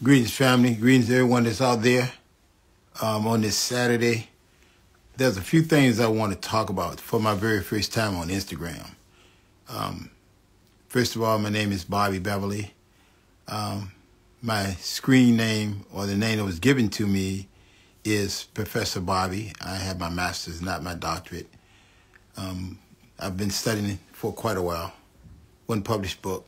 Greetings, family. Greetings, everyone that's out there on this Saturday. There's a few things I want to talk about for my very first time on Instagram. First of all, my name is Bobby Beverly. My screen name, or the name that was given to me, is Professor Bobby. I have my master's, not my doctorate. I've been studying for quite a while. One published book.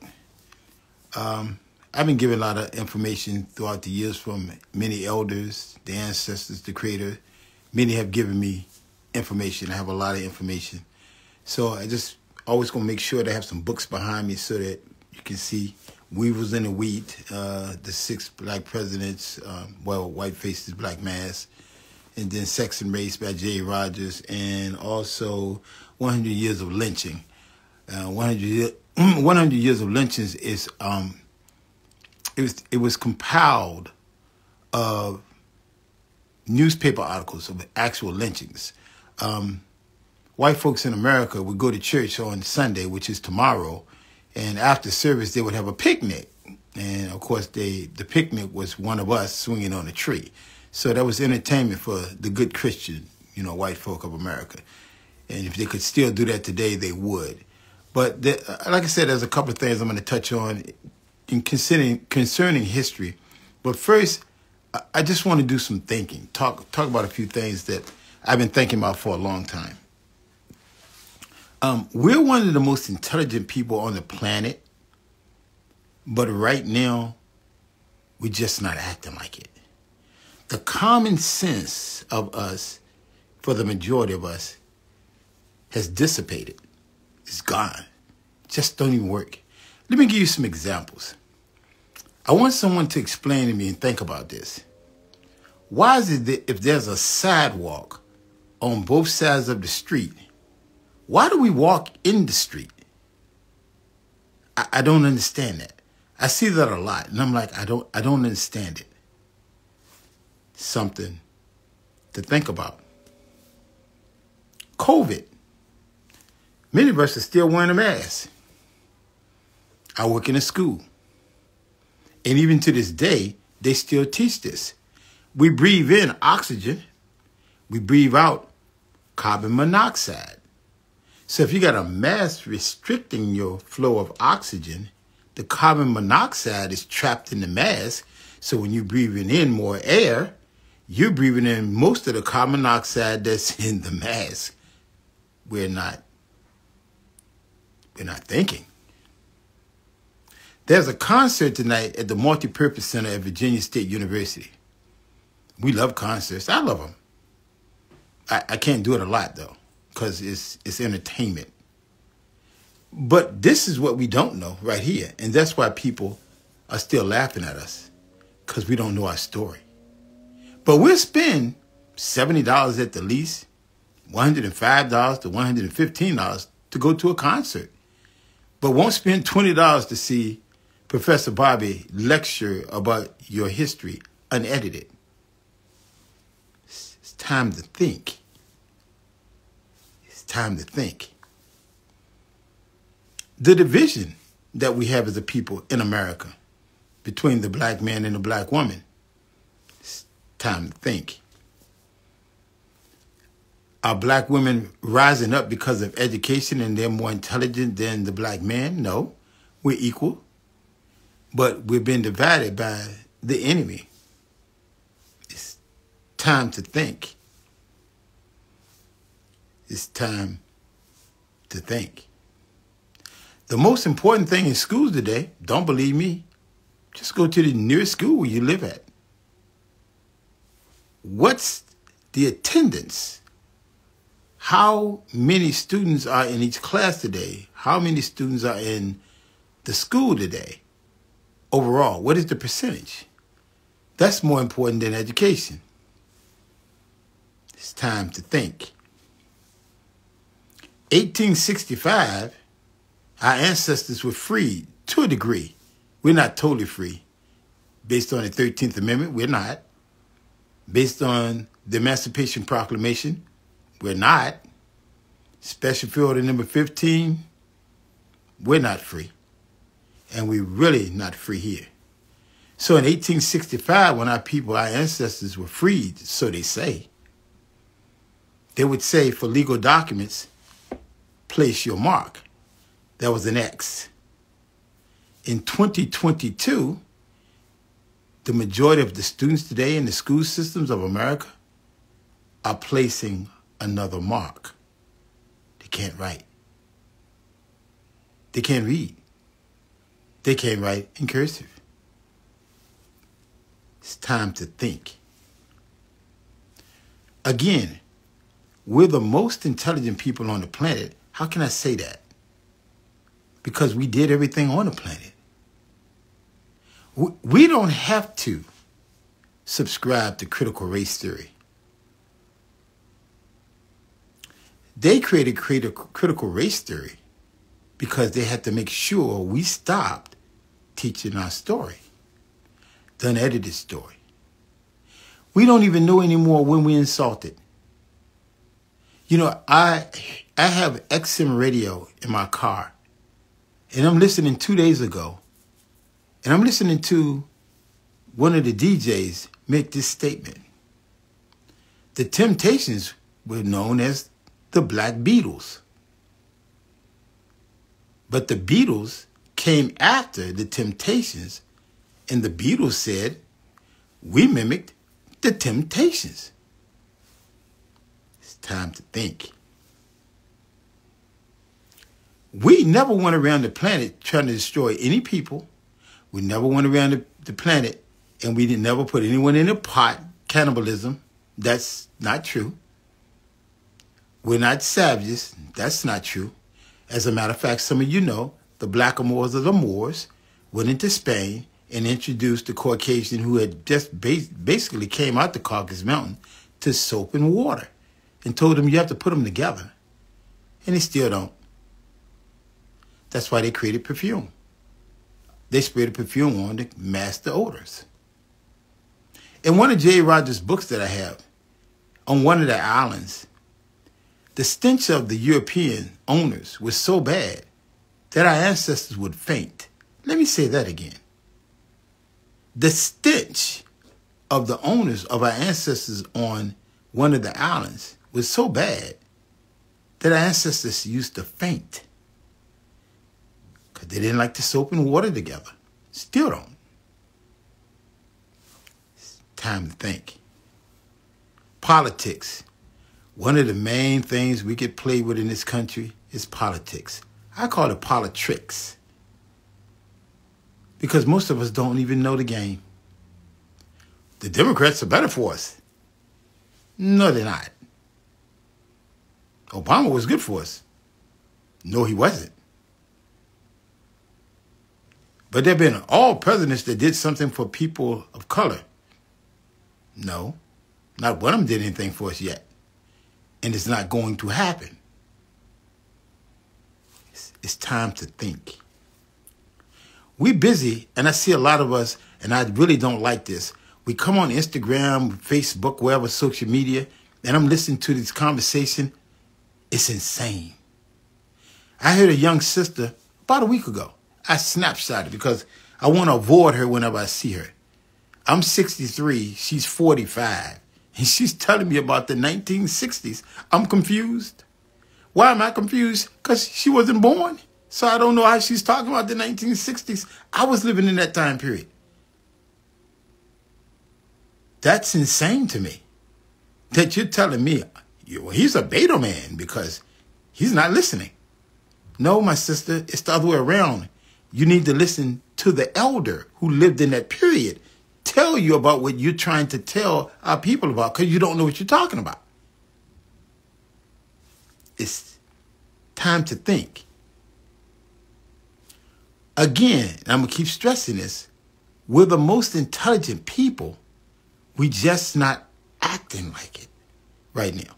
I've been given a lot of information throughout the years from many elders, the ancestors, the creator. Many have given me information. I have a lot of information. So I just always going to make sure to have some books behind me so that you can see Weevils in the Wheat, the 6 Black Presidents, White Faces, Black Mass, and then Sex and Race by J. Rogers, and also 100 Years of Lynching. 100 Years of Lynchings is... It was compiled of newspaper articles of actual lynchings. White folks in America would go to church on Sunday, which is tomorrow, and after service they would have a picnic. And of course, the picnic was one of us swinging on a tree. So that was entertainment for the good Christian, white folk of America. And if they could still do that today, they would. But like I said, there's a couple of things I'm going to touch on concerning history. But first, I just want to do some thinking, talk about a few things that I've been thinking about for a long time. We're one of the most intelligent people on the planet, but right now, we're just not acting like it. The common sense of us, for the majority of us, has dissipated. It's gone. Just don't even work. Let me give you some examples. I want someone to explain to me and think about this. Why is it that if there's a sidewalk on both sides of the street, why do we walk in the street? I don't understand that. I see that a lot, and I'm like, I don't understand it. Something to think about. COVID. Many of us are still wearing a mask. I work in a school. And even to this day, they still teach this. We breathe in oxygen. We breathe out carbon monoxide. So if you got a mask restricting your flow of oxygen, the carbon monoxide is trapped in the mask. So when you're breathing in more air, you're breathing in most of the carbon monoxide that's in the mask. We're not thinking. There's a concert tonight at the Multipurpose Center at Virginia State University. We love concerts. I love them. I can't do it a lot, though, because it's entertainment. But this is what we don't know right here. And that's why people are still laughing at us, because we don't know our story. But we'll spend $70 at the least, $105 to $115 to go to a concert. But won't spend $20 to see Professor Bobby lecture about your history unedited. It's time to think. It's time to think. The division that we have as a people in America between the black man and the black woman. It's time to think. Are black women rising up because of education and they're more intelligent than the black man? No, we're equal. But we've been divided by the enemy. It's time to think. It's time to think. The most important thing in schools today, don't believe me, just go to the nearest school where you live at. What's the attendance? How many students are in each class today? How many students are in the school today? Overall, what is the percentage? That's more important than education. It's time to think. 1865, our ancestors were free to a degree. We're not totally free. Based on the 13th Amendment, we're not. Based on the Emancipation Proclamation, we're not. Special Field number 15, we're not free. And we're really not free here. So in 1865, when our people, our ancestors were freed, so they say, they would say for legal documents, place your mark. That was an X. In 2022, the majority of the students today in the school systems of America are placing another mark. They can't write. They can't read. They can't write in cursive. It's time to think. Again, we're the most intelligent people on the planet. How can I say that? Because we did everything on the planet. We don't have to subscribe to critical race theory. They created critical race theory because they had to make sure we stopped teaching our story, the unedited story. We don't even know anymore when we insulted. You know, I have XM radio in my car, and I'm listening 2 days ago, and I'm listening to one of the DJs make this statement. The Temptations were known as the Black Beatles. But the Beatles came after the Temptations, and the Beatles said, we mimicked the Temptations. It's time to think. We never went around the planet trying to destroy any people. We never went around the planet and we never put anyone in a pot. Cannibalism, that's not true. We're not savages. That's not true. As a matter of fact, some of you know the blackamoors of the Moors went into Spain and introduced the Caucasian who had just basically came out the Caucasus Mountain to soap and water and told them you have to put them together. And they still don't. That's why they created perfume. They sprayed perfume on to mask the odors. In one of J. Rogers' books that I have, on one of the islands, the stench of the European owners was so bad that our ancestors would faint. Let me say that again. The stench of the owners of our ancestors on one of the islands was so bad that our ancestors used to faint because they didn't like the soap and water together. Still don't. It's time to think. Politics. One of the main things we get played with in this country is politics. I call it politricks. Because most of us don't even know the game. The Democrats are better for us. No, they're not. Obama was good for us. No, he wasn't. But there have been all presidents that did something for people of color. No, not one of them did anything for us yet. And it's not going to happen. It's time to think. We're busy, and I see a lot of us, and I really don't like this. We come on Instagram, Facebook, wherever, social media, and I'm listening to this conversation. It's insane. I heard a young sister about a week ago. I snapshot it because I want to avoid her whenever I see her. I'm 63. She's 45. And she's telling me about the 1960s. I'm confused. Why am I confused? Because she wasn't born. So I don't know how she's talking about the 1960s. I was living in that time period. That's insane to me. That you're telling me, he's a beta man because he's not listening. No, my sister, it's the other way around. You need to listen to the elder who lived in that period. Tell you about what you're trying to tell our people about because you don't know what you're talking about. It's time to think. Again, and I'm going to keep stressing this, we're the most intelligent people. We just not acting like it right now.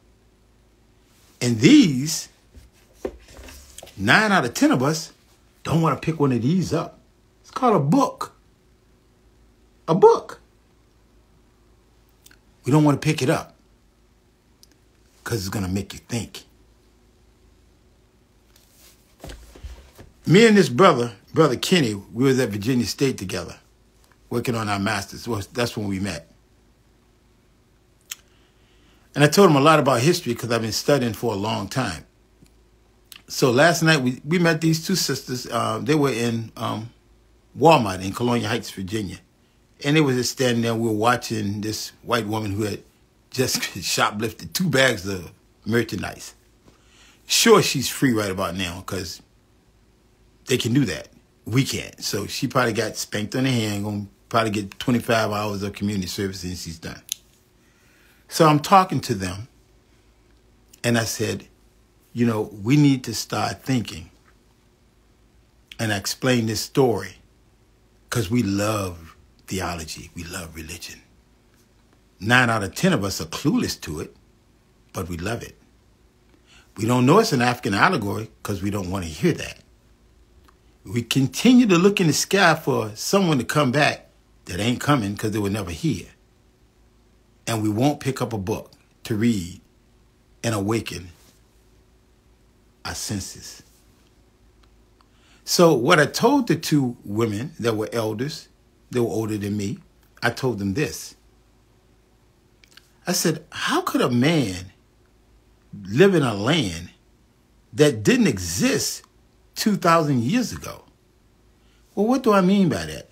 And these, 9 out of 10 of us don't want to pick one of these up. It's called a book. A book. We don't want to pick it up because it's going to make you think. Me and this brother Kenny, we was at Virginia State together. working on our masters. Well, that's when we met. And I told him a lot about history because I've been studying for a long time. So last night we met these two sisters. They were in Walmart in Colonial Heights, Virginia. And they were just standing there. We were watching this white woman who had just shoplifted 2 bags of merchandise. Sure, she's free right about now because they can do that. We can't. So she probably got spanked on the hand, going to probably get 25 hours of community service and she's done. So I'm talking to them and I said, you know, we need to start thinking. And I explained this story because we love theology. We love religion. 9 out of 10 of us are clueless to it, but we love it. We don't know it's an African allegory because we don't want to hear that. We continue to look in the sky for someone to come back that ain't coming because they were never here. And we won't pick up a book to read and awaken our senses. So what I told the 2 women that were elders, they were older than me, I told them this. I said, how could a man live in a land that didn't exist 2,000 years ago? Well, what do I mean by that?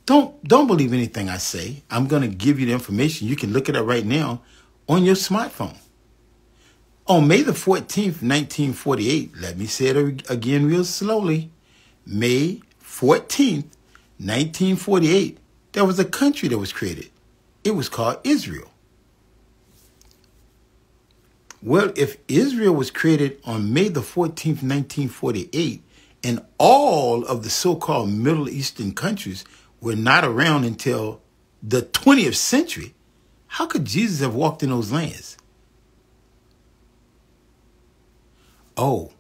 Don't believe anything I say. I'm going to give you the information. You can look it up right now on your smartphone. On May the 14th, 1948, let me say it again real slowly. May 14th, 1948, there was a country that was created. It was called Israel. Well, if Israel was created on May the 14th, 1948, and all of the so-called Middle Eastern countries were not around until the 20th century, how could Jesus have walked in those lands? Oh,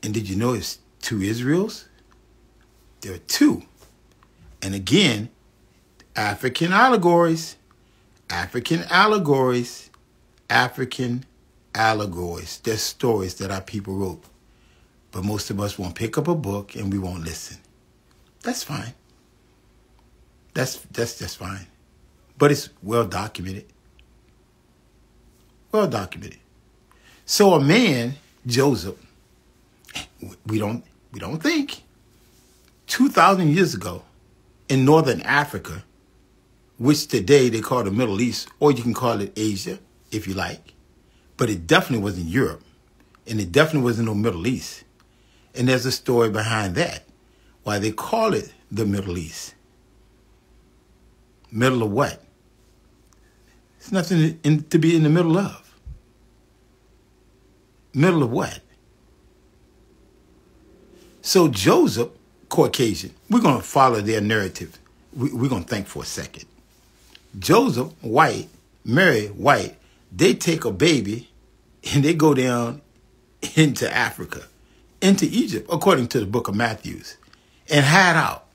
and did you know it's 2 Israels? There are 2. And again, African allegories, African allegories, African allegories. They're stories that our people wrote. But most of us won't pick up a book and we won't listen. That's fine. That's just fine. But it's well documented. Well documented. So a man, Joseph, we don't think, 2,000 years ago in northern Africa, which today they call the Middle East, or you can call it Asia if you like, but it definitely wasn't Europe, and it definitely wasn't no Middle East. And there's a story behind that, why they call it the Middle East. Middle of what? It's nothing to be in the middle of. Middle of what? So Joseph, Caucasian, we're going to follow their narrative. We're going to think for a second. Joseph, white, Mary, white, they take a baby and they go down into Africa, into Egypt, according to the book of Matthew, and hide out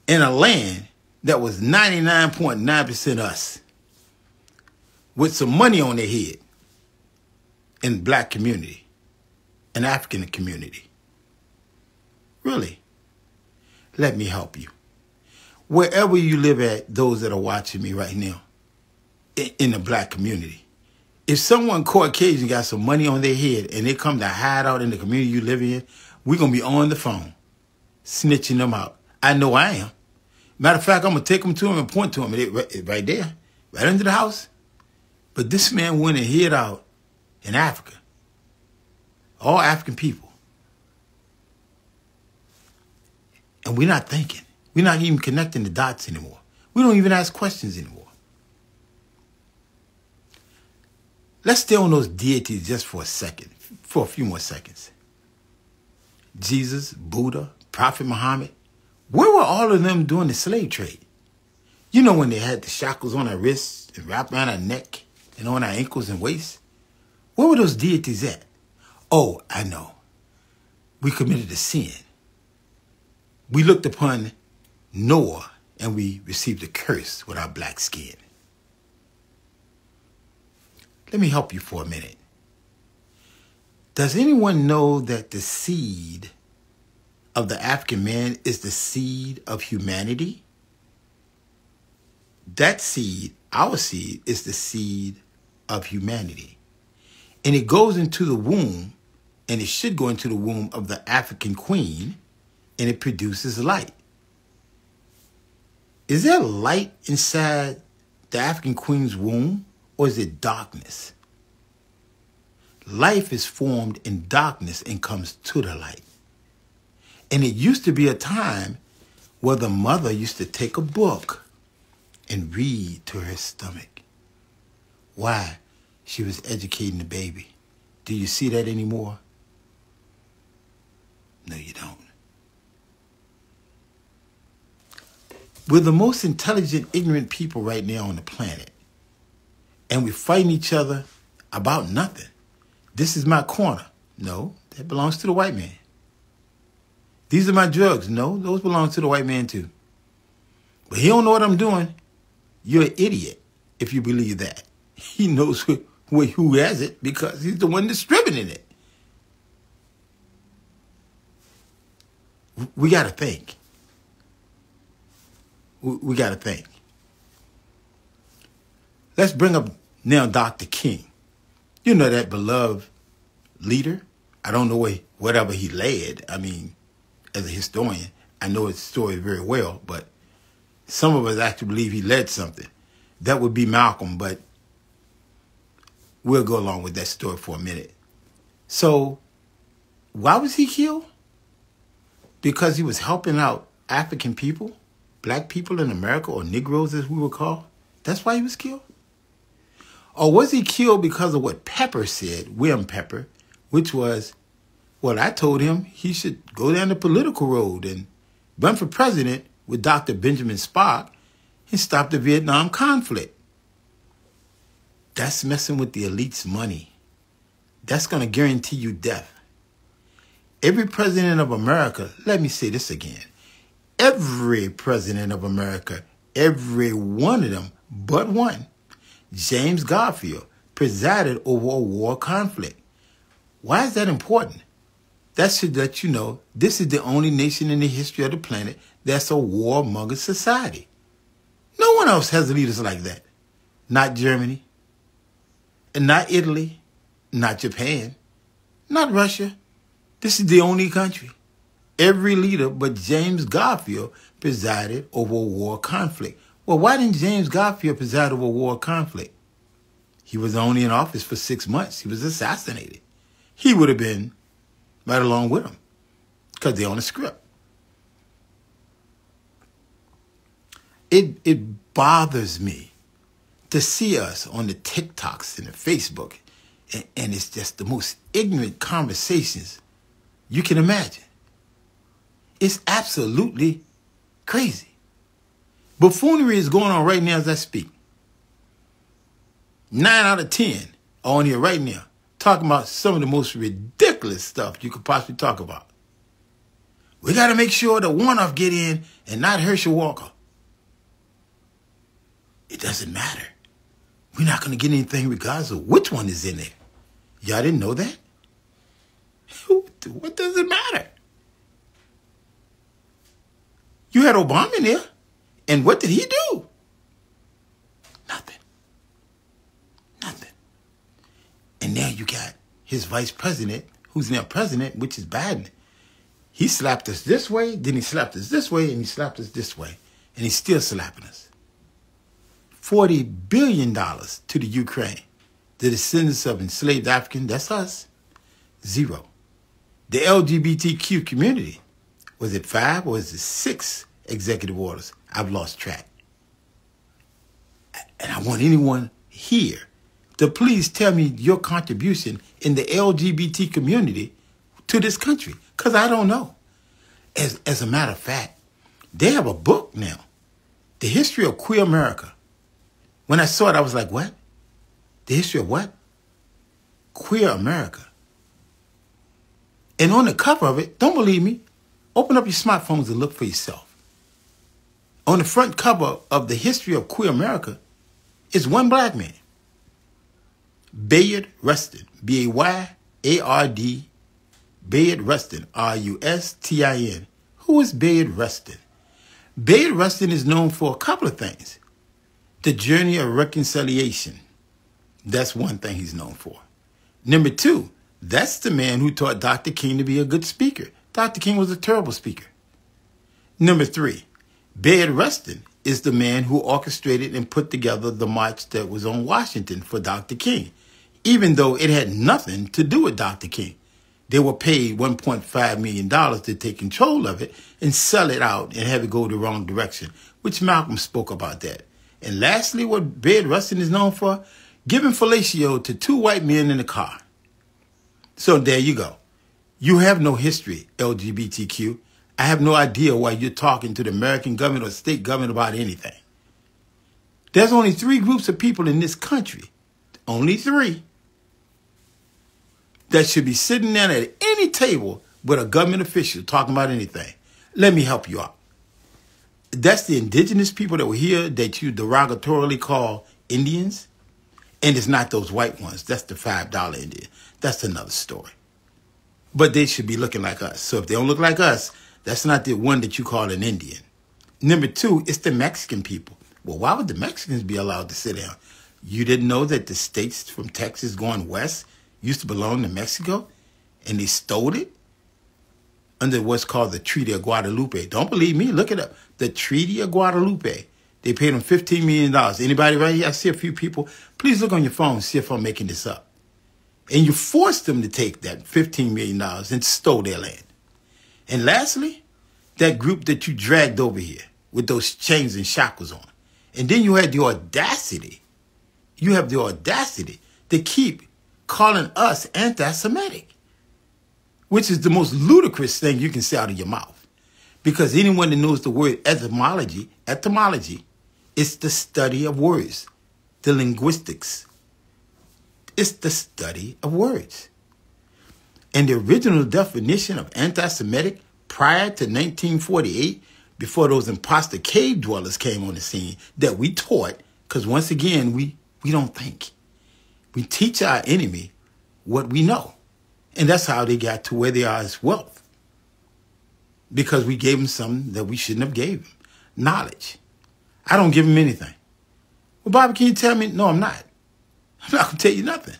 in a land that was 99.9% us, with some money on their head in the black community, an African community. Really, let me help you. Wherever you live at, those that are watching me right now, in the black community, if someone Caucasian got some money on their head and they come to hide out in the community you live in, we're going to be on the phone, snitching them out. I know I am. Matter of fact, I'm going to take them to them and point to them right there, right under the house. But this man went and hid out in Africa. All African people. And we're not thinking. We're not even connecting the dots anymore. We don't even ask questions anymore. Let's stay on those deities just for a second, for a few more seconds. Jesus, Buddha, Prophet Muhammad. Where were all of them doing the slave trade? You know, when they had the shackles on our wrists and wrapped around our neck and on our ankles and waist? Where were those deities at? Oh, I know. We committed a sin. We looked upon Noah and we received a curse with our black skin. Let me help you for a minute. Does anyone know that the seed of the African man is the seed of humanity? That seed, our seed, is the seed of humanity. And it goes into the womb, and it should go into the womb of the African queen, and it produces light. Is there light inside the African queen's womb, or is it darkness? Life is formed in darkness and comes to the light. And it used to be a time where the mother used to take a book and read to her stomach. Why? She was educating the baby. Do you see that anymore? No, you don't. We're the most intelligent, ignorant people right now on the planet. And we're fighting each other about nothing. This is my corner. No, that belongs to the white man. These are my drugs. No, those belong to the white man too. But he don't know what I'm doing. You're an idiot if you believe that. He knows who has it because he's the one distributing it. We got to think. We got to think. Let's bring up now Dr. King. You know that beloved leader? I don't know whatever he led. I mean, as a historian, I know his story very well, but some of us actually believe he led something. That would be Malcolm, but we'll go along with that story for a minute. So, why was he killed? Because he was helping out African people, black people in America, or Negroes as we would call. That's why he was killed? Or was he killed because of what Pepper said, William Pepper, which was, well, I told him he should go down the political road and run for president with Dr. Benjamin Spark and stop the Vietnam conflict. That's messing with the elite's money. That's going to guarantee you death. Every president of America, let me say this again, every president of America, every one of them but one, James Garfield, presided over a war conflict. Why is that important? That should let you know this is the only nation in the history of the planet that's a warmonger society. No one else has leaders like that. Not Germany, and not Italy, not Japan, not Russia. This is the only country. Every leader but James Garfield presided over a war conflict. Well, why didn't James Garfield preside over a war conflict? He was only in office for 6 months. He was assassinated. He would have been right along with him because they're on the script. It bothers me to see us on the TikToks and the Facebook, and it's just the most ignorant conversations you can imagine. It's absolutely crazy. Buffoonery is going on right now as I speak. 9 out of 10 are on here right now talking about some of the most ridiculous stuff you could possibly talk about. We got to make sure that Warnoff get in and not Herschel Walker. It doesn't matter. We're not going to get anything regardless of which one is in there. Y'all didn't know that? What does it matter? You had Obama in there, and what did he do? Nothing. Nothing. And now you got his vice president, who's now president, which is Biden. He slapped us this way, then he slapped us this way, and he slapped us this way. And he's still slapping us. $40 billion to the Ukraine. The descendants of enslaved Africans, that's us. 0. The LGBTQ community, was it 5 or was it 6 executive orders? I've lost track. And I want anyone here to please tell me your contribution in the LGBT community to this country, because I don't know. As a matter of fact, they have a book now, The History of Queer America. When I saw it, I was like, what? The history of what? Queer America. And on the cover of it, don't believe me, open up your smartphones and look for yourself. On the front cover of The History of Queer America is one black man. Bayard Rustin, B-A-Y-A-R-D, Bayard Rustin, R-U-S-T-I-N. Who is Bayard Rustin? Bayard Rustin is known for a couple of things. The journey of reconciliation. That's one thing he's known for. Number two, that's the man who taught Dr. King to be a good speaker. Dr. King was a terrible speaker. Number three, Bayard Rustin is the man who orchestrated and put together the march that was on Washington for Dr. King, even though it had nothing to do with Dr. King. They were paid $1.5 million to take control of it and sell it out and have it go the wrong direction, which Malcolm spoke about that. And lastly, what Bayard Rustin is known for, giving fellatio to two white men in a car. So there you go. You have no history, LGBTQ. I have no idea why you're talking to the American government or state government about anything. There's only 3 groups of people in this country, only 3, that should be sitting down at any table with a government official talking about anything. Let me help you out. That's the indigenous people that were here that you derogatorily call Indians. And it's not those white ones. That's the $5 Indian. That's another story. But they should be looking like us. So if they don't look like us, that's not the one that you call an Indian. Number 2, it's the Mexican people. Well, why would the Mexicans be allowed to sit down? You didn't know that the states from Texas going west used to belong to Mexico, and they stole it under what's called the Treaty of Guadalupe. Don't believe me? Look it up. The Treaty of Guadalupe. They paid them $15 million. Anybody right here? I see a few people. Please look on your phone and see if I'm making this up. And you forced them to take that $15 million and stole their land. And lastly, that group that you dragged over here with those chains and shackles on. And then you had the audacity. You have the audacity to keep calling us anti-Semitic, which is the most ludicrous thing you can say out of your mouth. Because anyone that knows the word etymology, it's the study of words, the linguistics. It's the study of words. And the original definition of anti-Semitic prior to 1948, before those imposter cave dwellers came on the scene that we taught, because once again, we don't think. We teach our enemy what we know. And that's how they got to where they are as wealth. Because we gave them something that we shouldn't have gave them. Knowledge. I don't give them anything. Well, Bobby, can you tell me? No, I'm not. I'm not going to tell you nothing.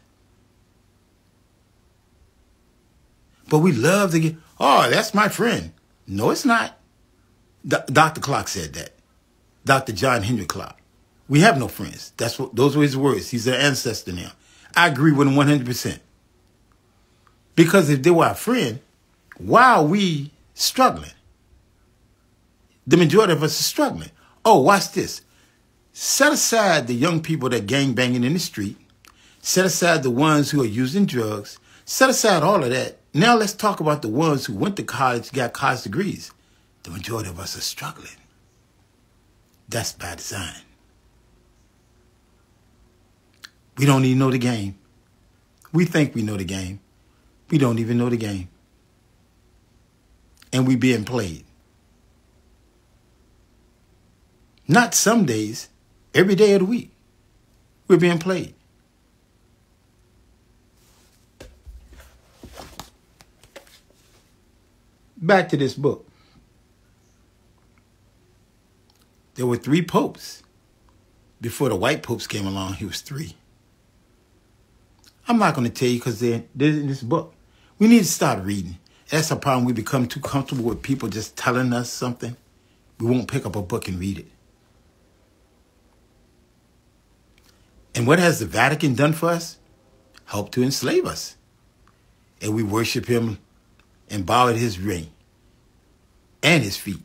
But we love to get, oh, that's my friend. No, it's not. Dr. Clark said that. Dr. John Henry Clark. We have no friends. Those were his words. He's an ancestor now. I agree with him 100%. Because if they were our friend, why are we struggling? The majority of us are struggling. Oh, watch this. Set aside the young people that gang banging in the street. Set aside the ones who are using drugs. Set aside all of that. Now let's talk about the ones who went to college, got college degrees. The majority of us are struggling. That's by design. We don't even know the game. We think we know the game. We don't even know the game. And we being played. Not some days, every day of the week. We're being played. Back to this book. There were 3 popes. Before the white popes came along, he was 3. I'm not going to tell you because they're in this book. We need to start reading. That's a problem. We become too comfortable with people just telling us something. We won't pick up a book and read it. And what has the Vatican done for us? Helped to enslave us. And we worship him and bow at his ring and his feet.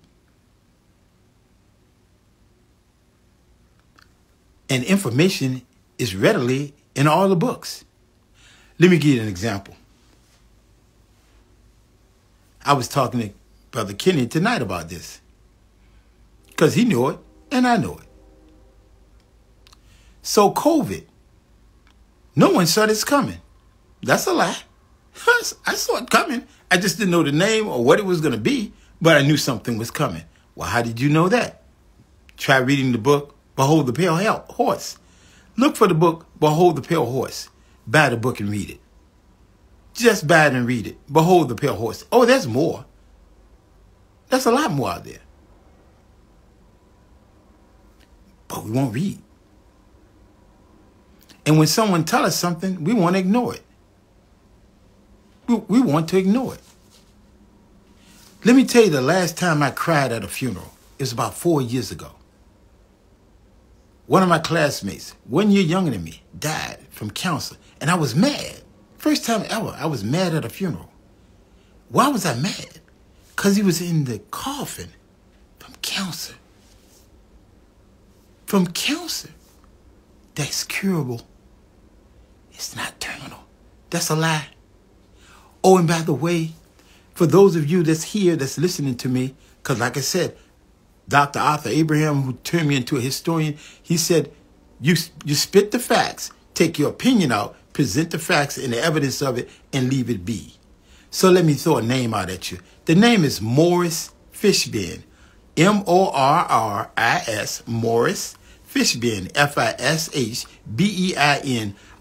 And information is readily in all the books. Let me give you an example. I was talking to Brother Kenny tonight about this. Because he knew it, and I know it. So COVID, no one saw this coming. That's a lie. I saw it coming. I just didn't know the name or what it was going to be, but I knew something was coming. Well, how did you know that? Try reading the book, Behold the Pale Horse. Look for the book, Behold the Pale Horse. Buy the book and read it. Just buy it and read it. Behold the Pale Horse. Oh, there's more. There's a lot more out there. But we won't read. And when someone tells us something, we want to ignore it. We want to ignore it. Let me tell you, the last time I cried at a funeral, it was about 4 years ago. One of my classmates, 1 year younger than me, died from cancer. And I was mad. First time ever, I was mad at a funeral. Why was I mad? Because he was in the coffin from cancer. From cancer. That's curable. It's not terminal. That's a lie. Oh, and by the way, for those of you that's here, that's listening to me, because like I said, Dr. Arthur Abraham, who turned me into a historian, he said, you spit the facts, take your opinion out, present the facts and the evidence of it, and leave it be. So let me throw a name out at you. The name is Morris Fishbein. M-O-R-R-I-S, Morris Fishbein, Fishbein.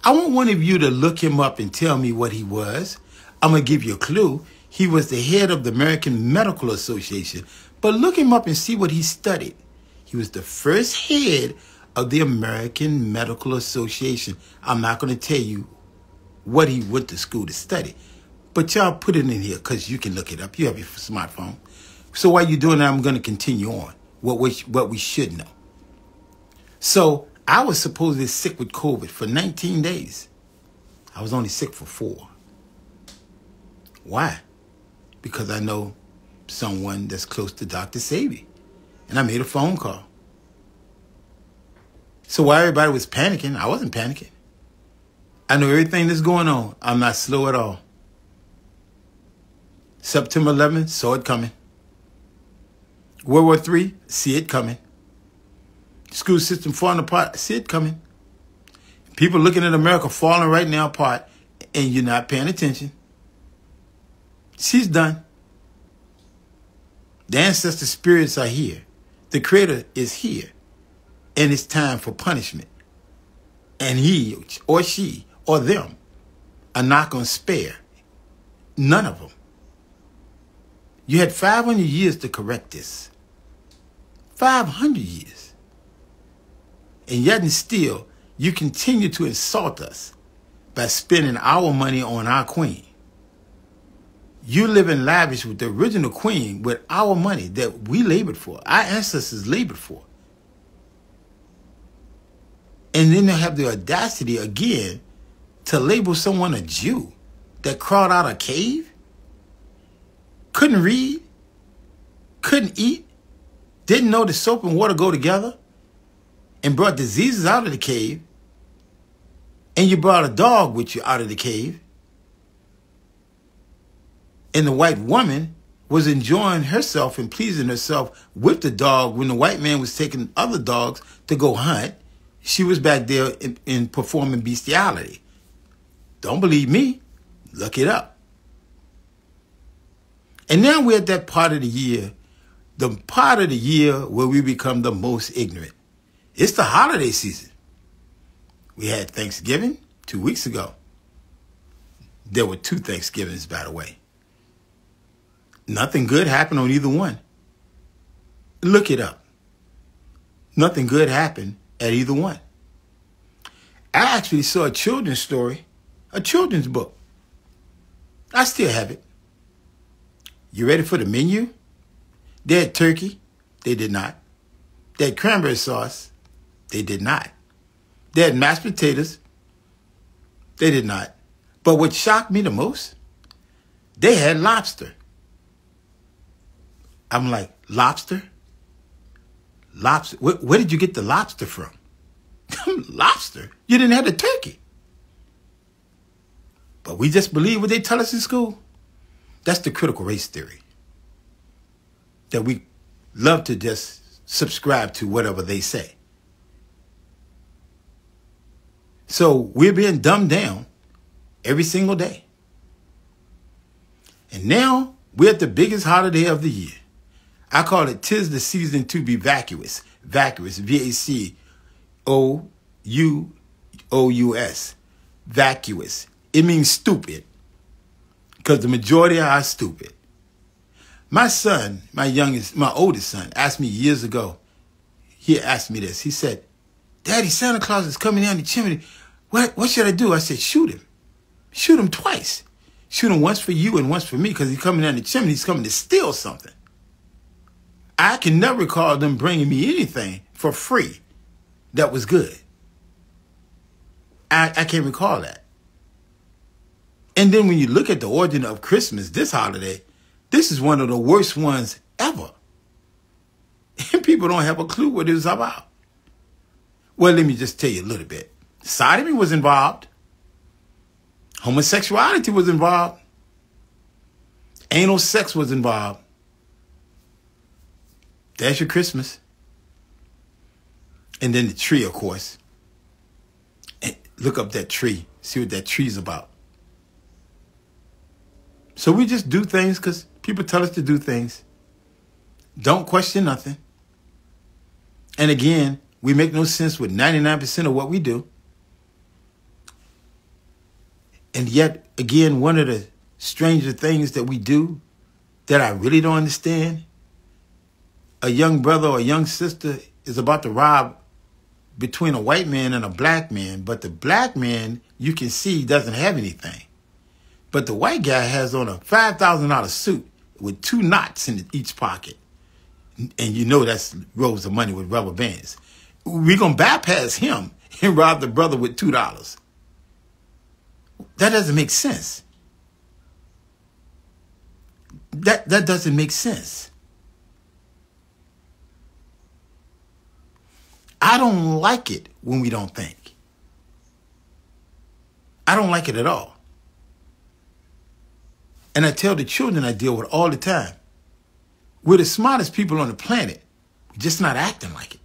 I want one of you to look him up and tell me what he was. I'm going to give you a clue. He was the head of the American Medical Association. But look him up and see what he studied. He was the first head of the American Medical Association. I'm not going to tell you what he went to school to study. But y'all put it in here because you can look it up. You have your smartphone. So while you're doing that, I'm going to continue on what we should know. So I was supposedly sick with COVID for 19 days. I was only sick for 4. Why? Because I know someone that's close to Dr. Sabi. And I made a phone call. So while everybody was panicking, I wasn't panicking. I know everything that's going on. I'm not slow at all. September 11th, saw it coming. World War III, see it coming. School system falling apart, see it coming. People looking at America falling right now apart, and you're not paying attention. She's done. The ancestor spirits are here. The Creator is here. And it's time for punishment. And he or she or them are not going to spare none of them. You had 500 years to correct this. 500 years. And yet and still, you continue to insult us by spending our money on our queen. You live in lavish with the original queen with our money that we labored for, our ancestors labored for. And then they have the audacity again to label someone a Jew that crawled out of a cave, couldn't read, couldn't eat, didn't know that soap and water go together, and brought diseases out of the cave, and you brought a dog with you out of the cave, and the white woman was enjoying herself and pleasing herself with the dog when the white man was taking other dogs to go hunt. She was back there in performing bestiality. Don't believe me? Look it up. And now we're at that part of the year where we become the most ignorant. It's the holiday season. We had Thanksgiving 2 weeks ago. There were 2 Thanksgivings, by the way. Nothing good happened on either one. Look it up. Nothing good happened at either one. I actually saw a children's story, a children's book. I still have it. You ready for the menu? They had turkey. They did not. They had cranberry sauce. They did not. They had mashed potatoes. They did not. But what shocked me the most, they had lobster. I'm like, lobster? Lobster? Where did you get the lobster from? Lobster? You didn't have the turkey. But we just believe what they tell us in school. That's the critical race theory. That we love to just subscribe to whatever they say. So we're being dumbed down every single day. And now we're at the biggest holiday of the year. I call it 'tis the season to be vacuous. Vacuous, V-A-C-O-U-O-U-S. Vacuous. It means stupid. Because the majority are stupid. My son, my oldest son, asked me years ago, he asked me this. He said, Daddy, Santa Claus is coming down the chimney. What should I do? I said, shoot him. Shoot him twice. Shoot him once for you and once for me, because he's coming down the chimney. He's coming to steal something. I can never recall them bringing me anything for free that was good. I can't recall that. And then when you look at the origin of Christmas, this holiday, this is one of the worst ones ever. And people don't have a clue what it's about. Well, let me just tell you a little bit. Sodomy was involved. Homosexuality was involved. Anal sex was involved. That's your Christmas. And then the tree, of course. And look up that tree. See what that tree's about. So we just do things because people tell us to do things. Don't question nothing. And again, we make no sense with 99% of what we do. And yet, again, one of the stranger things that we do that I really don't understand, a young brother or a young sister is about to rob between a white man and a black man, but the black man, you can see, doesn't have anything. But the white guy has on a $5,000 suit with 2 knots in each pocket. And you know that's rolls of money with rubber bands. We're going to bypass him and rob the brother with $2. That doesn't make sense. That doesn't make sense. I don't like it when we don't think. I don't like it at all. And I tell the children I deal with all the time, we're the smartest people on the planet, we're just not acting like it.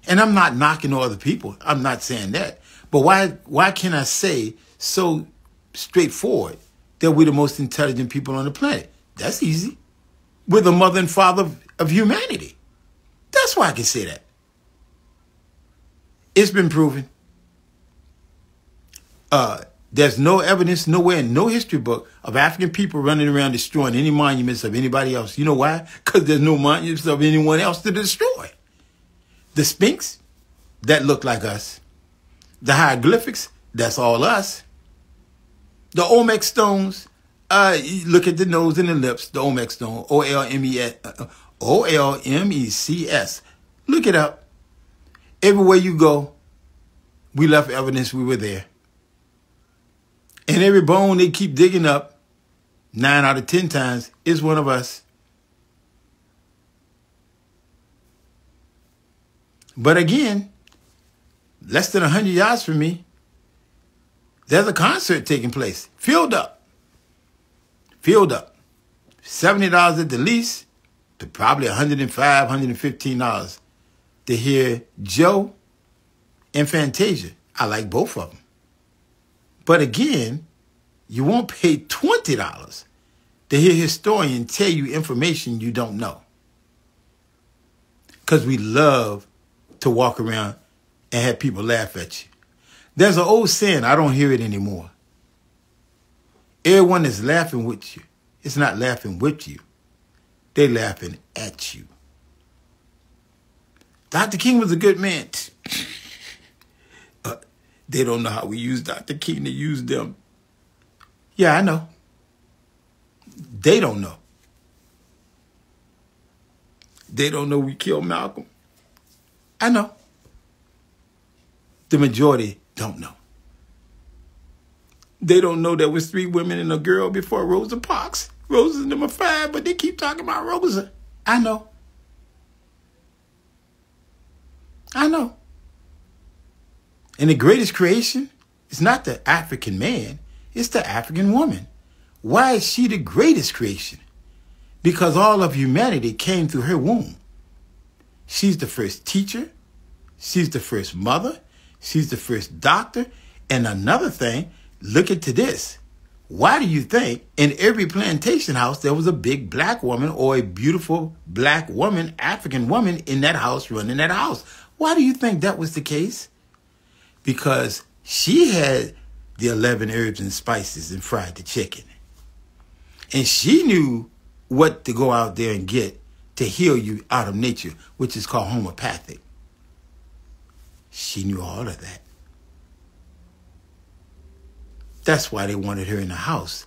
And I'm not knocking other people. I'm not saying that. But why can't I say so straightforward that we're the most intelligent people on the planet? That's easy. We're the mother and father of humanity. That's why I can say that. It's been proven. There's no evidence nowhere in no history book of African people running around destroying any monuments of anybody else. You know why? Because there's no monuments of anyone else to destroy. The Sphinx, that looked like us. The hieroglyphics, that's all us. The Olmec stones, look at the nose and the lips, the Olmec stone, O-L-M-E-C-S. Look it up. Everywhere you go, we left evidence we were there. And every bone they keep digging up, 9 out of 10 times, is one of us. But again, less than 100 yards from me, there's a concert taking place. Filled up. Filled up. $70 at the least to probably $105, $115 to hear Joe and Fantasia. I like both of them. But again, you won't pay $20 to hear a historian tell you information you don't know. Because we love to walk around and have people laugh at you. There's an old saying, I don't hear it anymore. Everyone is laughing with you. It's not laughing with you. They're laughing at you. Dr. King was a good man. They don't know how we use Dr. King to use them. Yeah, I know. They don't know. They don't know we killed Malcolm. I know. The majority don't know. They don't know there was 3 women and a girl before Rosa Parks. Rosa's number 5, but they keep talking about Rosa. I know. I know. And the greatest creation is not the African man, it's the African woman. Why is she the greatest creation? Because all of humanity came through her womb. She's the first teacher. She's the first mother. She's the first doctor. And another thing, look into this. Why do you think in every plantation house there was a big black woman or a beautiful black woman, African woman in that house running that house? Why do you think that was the case? Because she had the 11 herbs and spices and fried the chicken. And she knew what to go out there and get to heal you out of nature, which is called homeopathic. She knew all of that. That's why they wanted her in the house.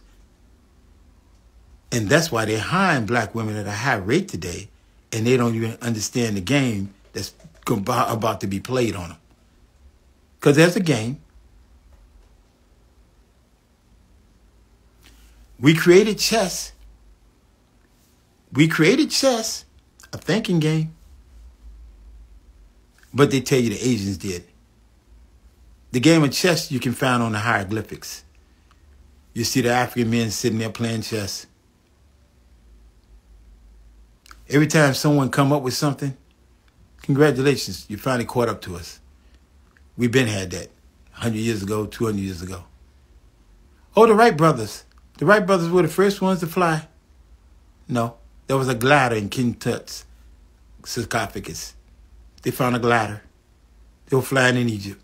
And that's why they're hiring black women at a high rate today, and they don't even understand the game that's about to be played on them. Because there's a game. We created chess. We created chess, a thinking game. But they tell you the Asians did. The game of chess you can find on the hieroglyphics. You see the African men sitting there playing chess. Every time someone come up with something, congratulations, you finally caught up to us. We've been had that 100 years ago, 200 years ago. Oh, the Wright brothers. The Wright brothers were the first ones to fly. No, there was a glider in King Tut's sarcophagus. They found a glider. They were flying in Egypt.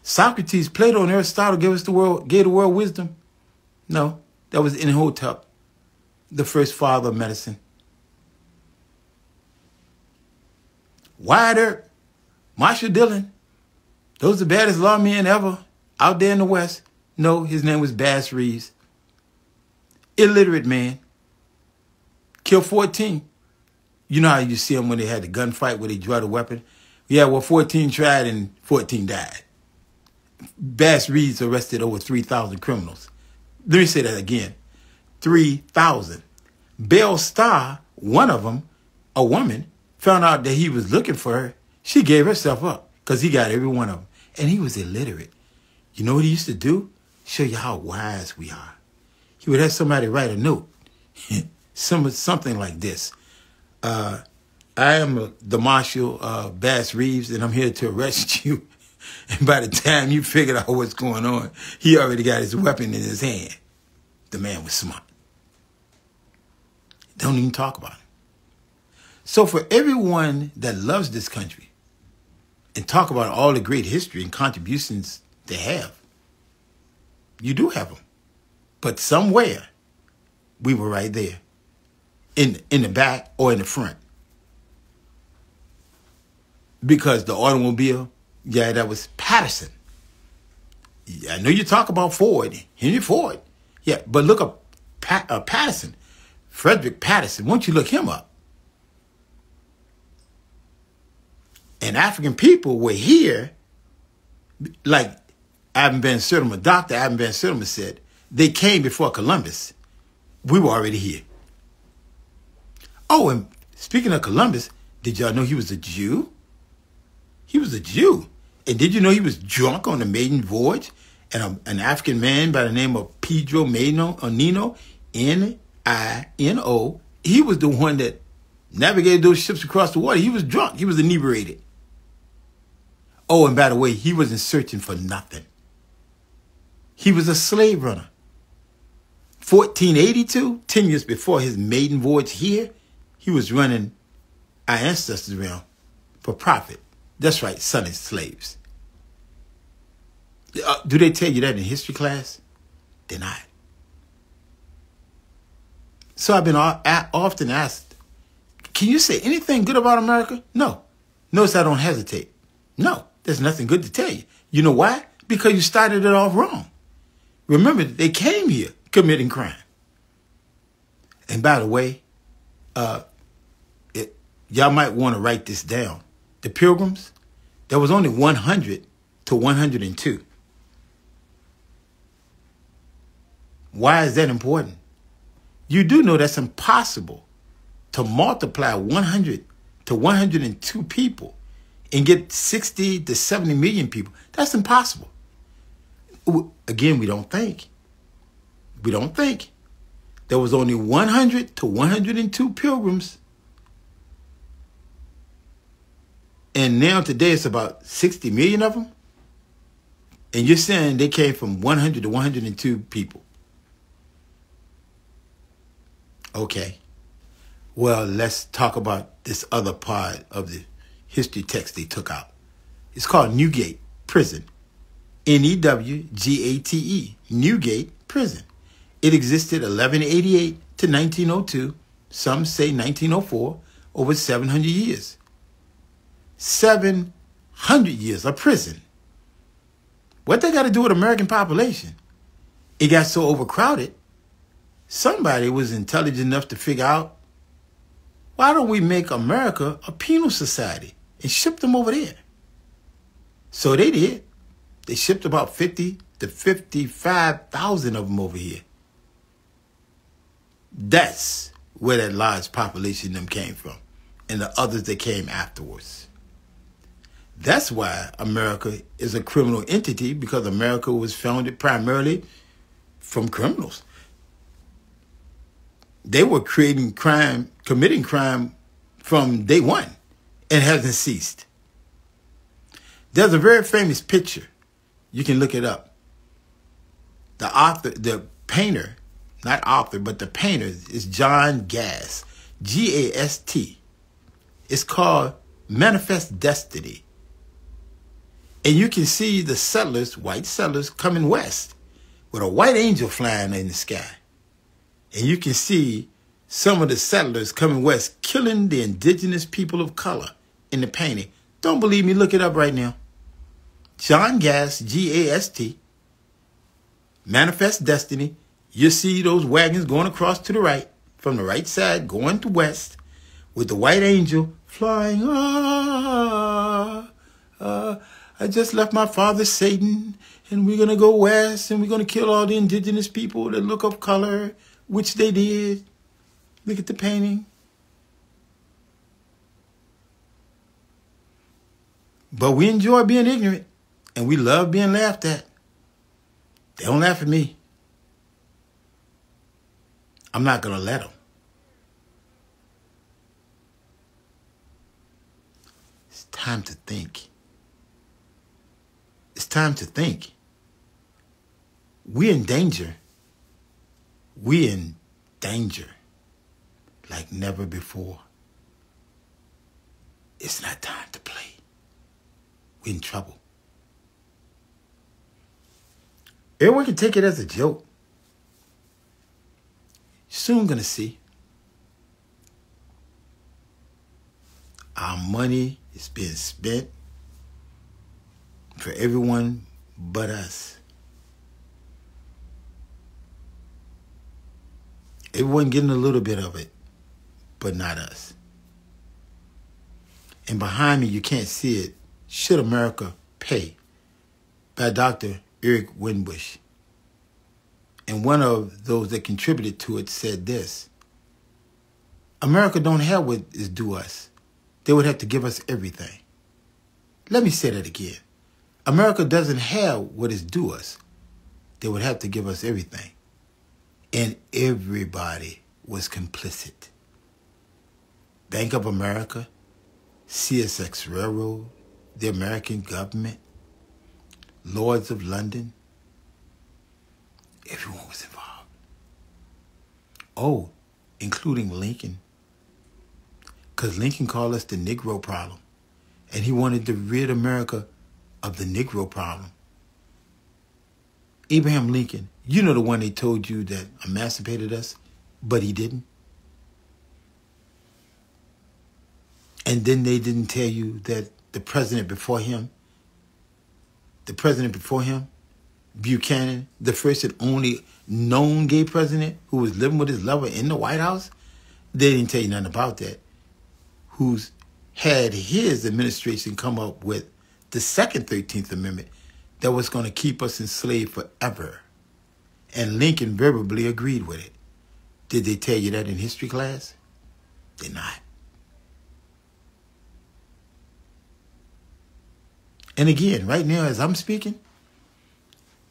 Socrates, Plato, and Aristotle gave the world wisdom. No, that was Imhotep, the first father of medicine. Wyatt Earp, Marshall Dillon, those are the baddest lawmen ever out there in the West. No, his name was Bass Reeves. Illiterate man. Killed 14. You know how you see them when they had the gunfight where they draw the weapon? Yeah, well, 14 tried and 14 died. Bass Reeves arrested over 3,000 criminals. Let me say that again. 3,000. Belle Starr, one of them, a woman, found out that he was looking for her. She gave herself up because he got every one of them. And he was illiterate. You know what he used to do? Show you how wise we are. He would have somebody write a note. Something like this. I am the Marshal Bass Reeves, and I'm here to arrest you. And by the time you figured out what's going on, he already got his weapon in his hand. The man was smart. Don't even talk about it. So for everyone that loves this country and talk about all the great history and contributions they have, you do have them. But somewhere, we were right there. In the back or in the front. Because the automobile, yeah, that was Patterson. Yeah, I know you talk about Ford, Henry Ford. Yeah, but look up Patterson, Frederick Patterson. Why don't you look him up? And African people were here, like Ivan Van Sertima, Dr. Ivan Van Sertima said, they came before Columbus. We were already here. Oh, and speaking of Columbus, did y'all know he was a Jew? He was a Jew. And did you know he was drunk on the maiden voyage? And an African man by the name of Pedro Nino, N-I-N-O, he was the one that navigated those ships across the water. He was drunk. He was inebriated. Oh, and by the way, he wasn't searching for nothing. He was a slave runner. 1482, 10 years before his maiden voyage here, he was running our ancestors around for profit. That's right, selling slaves. Do they tell you that in history class? They're not. So I've been often asked, can you say anything good about America? No. Notice I don't hesitate. No, there's nothing good to tell you. You know why? Because you started it off wrong. Remember, they came here committing crime. And by the way, y'all might want to write this down. The Pilgrims, there was only 100 to 102. Why is that important? You do know that's impossible to multiply 100 to 102 people and get 60 to 70 million people. That's impossible. Again, we don't think. We don't think. There was only 100 to 102 pilgrims. And now today it's about 60 million of them. And you're saying they came from 100 to 102 people. Okay. Well, let's talk about this other part of the history text they took out. It's called Newgate Prison. N-E-W-G-A-T-E. Newgate Prison. It existed 1188 to 1902. Some say 1904. Over 700 years. 700 years of prison. What they got to do with American population? It got so overcrowded, somebody was intelligent enough to figure out, why don't we make America a penal society and ship them over there? So they did. They shipped about 50 to 55,000 of them over here. That's where that large population of them came from, and the others that came afterwards. That's why America is a criminal entity, because America was founded primarily from criminals. They were committing crime from day one, and hasn't ceased. There's a very famous picture. You can look it up. The author, the painter, not author, but the painter is John Gast, G-A-S-T. It's called Manifest Destiny. And you can see the settlers, white settlers, coming west with a white angel flying in the sky. And you can see some of the settlers coming west killing the indigenous people of color in the painting. Don't believe me? Look it up right now. John Gast, G-A-S-T, Manifest Destiny. You see those wagons going across to the right, from the right side, going to west, with the white angel flying. I just left my father Satan, and we're going to go west, and we're going to kill all the indigenous people that look of color, which they did. Look at the painting. But we enjoy being ignorant, and we love being laughed at. They don't laugh at me. I'm not going to let them. It's time to think. It's time to think. We're in danger. We're in danger like never before. It's not time to play. We're in trouble. Everyone can take it as a joke. Soon gonna see. Our money is being spent for everyone but us. Everyone getting a little bit of it, but not us. And behind me, you can't see it, Should America Pay? By Dr. Eric Winbush. And one of those that contributed to it said this: America don't have what is due us. They would have to give us everything. Let me say that again. America doesn't have what is due us. They would have to give us everything. And everybody was complicit. Bank of America, CSX Railroad, the American government, Lords of London. Everyone was involved. Oh, including Lincoln. Because Lincoln called us the Negro problem. And he wanted to rid America of the Negro problem. Abraham Lincoln, you know, the one they told you that emancipated us, but he didn't. And then they didn't tell you that the president before him, Buchanan, the first and only known gay president who was living with his lover in the White House, they didn't tell you nothing about that. Who's had his administration come up with the second 13th Amendment that was going to keep us enslaved forever. And Lincoln verbally agreed with it. Did they tell you that in history class? Did not. And again, right now as I'm speaking,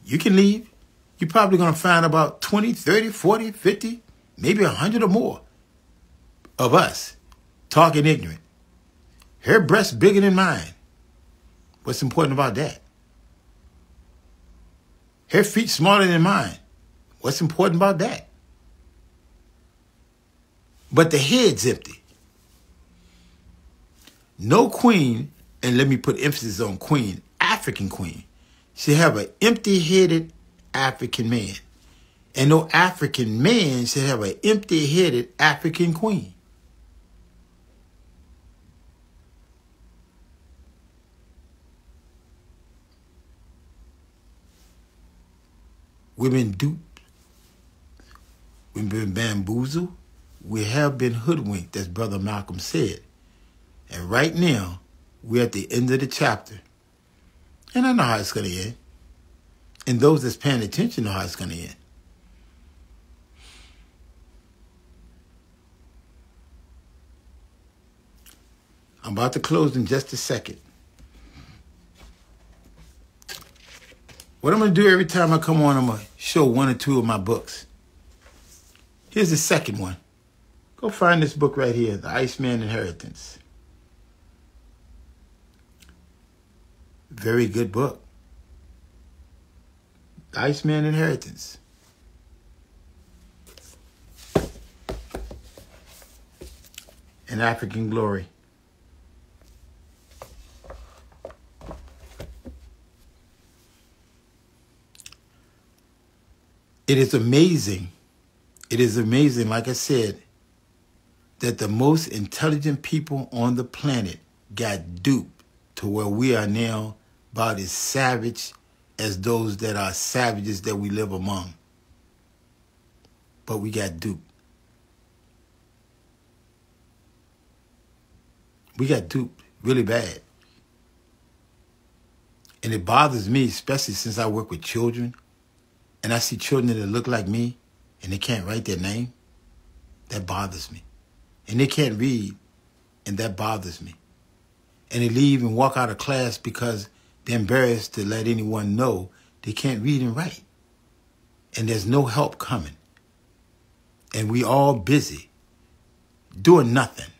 you can leave. You're probably going to find about 20, 30, 40, 50, maybe 100 or more of us talking ignorant. Her breasts bigger than mine. What's important about that? Her feet smaller than mine. What's important about that? But the head's empty. No queen, and let me put emphasis on queen, African queen, should have an empty-headed African man. And no African man should have an empty-headed African queen. We've been duped. We've been bamboozled. We have been hoodwinked, as Brother Malcolm said. And right now, we're at the end of the chapter. And I know how it's going to end. And those that's paying attention know how it's going to end. I'm about to close in just a second. What I'm going to do every time I come on, I'm going to show one or two of my books. Here's the second one. Go find this book right here, The Iceman Inheritance. Very good book. The Iceman Inheritance. An African Glory. It is amazing. It is amazing, like I said, that the most intelligent people on the planet got duped to where we are now about as savage as those that are savages that we live among. But we got duped. We got duped really bad. And it bothers me, especially since I work with children, and I see children that look like me, and they can't write their name. That bothers me. And they can't read, and that bothers me. And they leave and walk out of class because they're embarrassed to let anyone know they can't read and write. And there's no help coming. And we all busy doing nothing.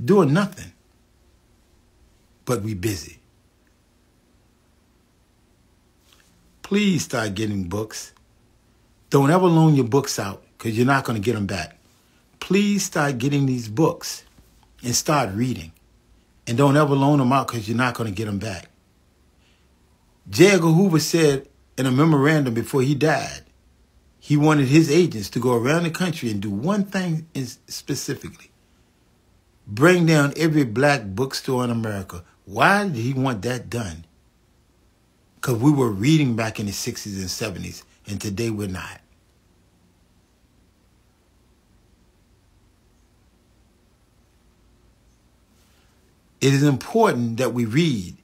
Doing nothing. But we busy. Please start getting books. Don't ever loan your books out because you're not going to get them back. Please start getting these books and start reading. And don't ever loan them out because you're not going to get them back. J. Edgar Hoover said in a memorandum before he died, he wanted his agents to go around the country and do one thing specifically. Bring down every black bookstore in America. Why did he want that done? Because we were reading back in the 60s and 70s, and today we're not. It is important that we read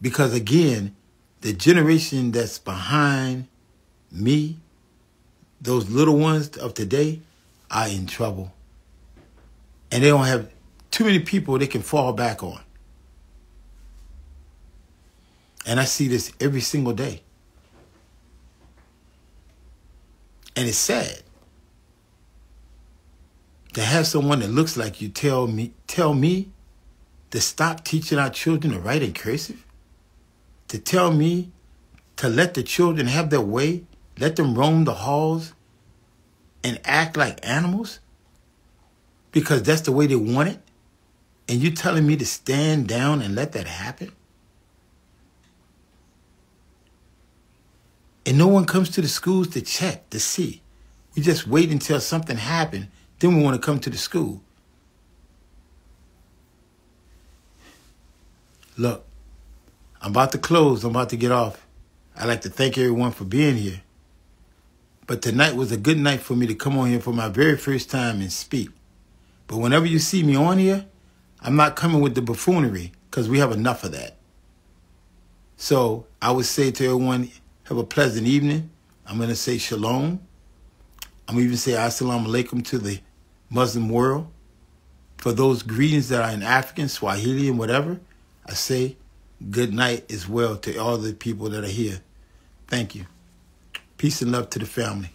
because, again, the generation that's behind me, those little ones of today, are in trouble. And they don't have too many people they can fall back on. And I see this every single day. And it's sad to have someone that looks like you tell me to stop teaching our children to write in cursive, to tell me to let the children have their way, let them roam the halls and act like animals because that's the way they want it, and you telling me to stand down and let that happen? And no one comes to the schools to check, to see. We just wait until something happened, then we want to come to the school. Look, I'm about to close. I'm about to get off. I'd like to thank everyone for being here. But tonight was a good night for me to come on here for my very first time and speak. But whenever you see me on here, I'm not coming with the buffoonery because we have enough of that. So I would say to everyone, have a pleasant evening. I'm going to say shalom. I'm going to even say assalamu alaikum to the Muslim world. For those greetings that are in African, Swahili, and whatever, I say good night as well to all the people that are here. Thank you. Peace and love to the family.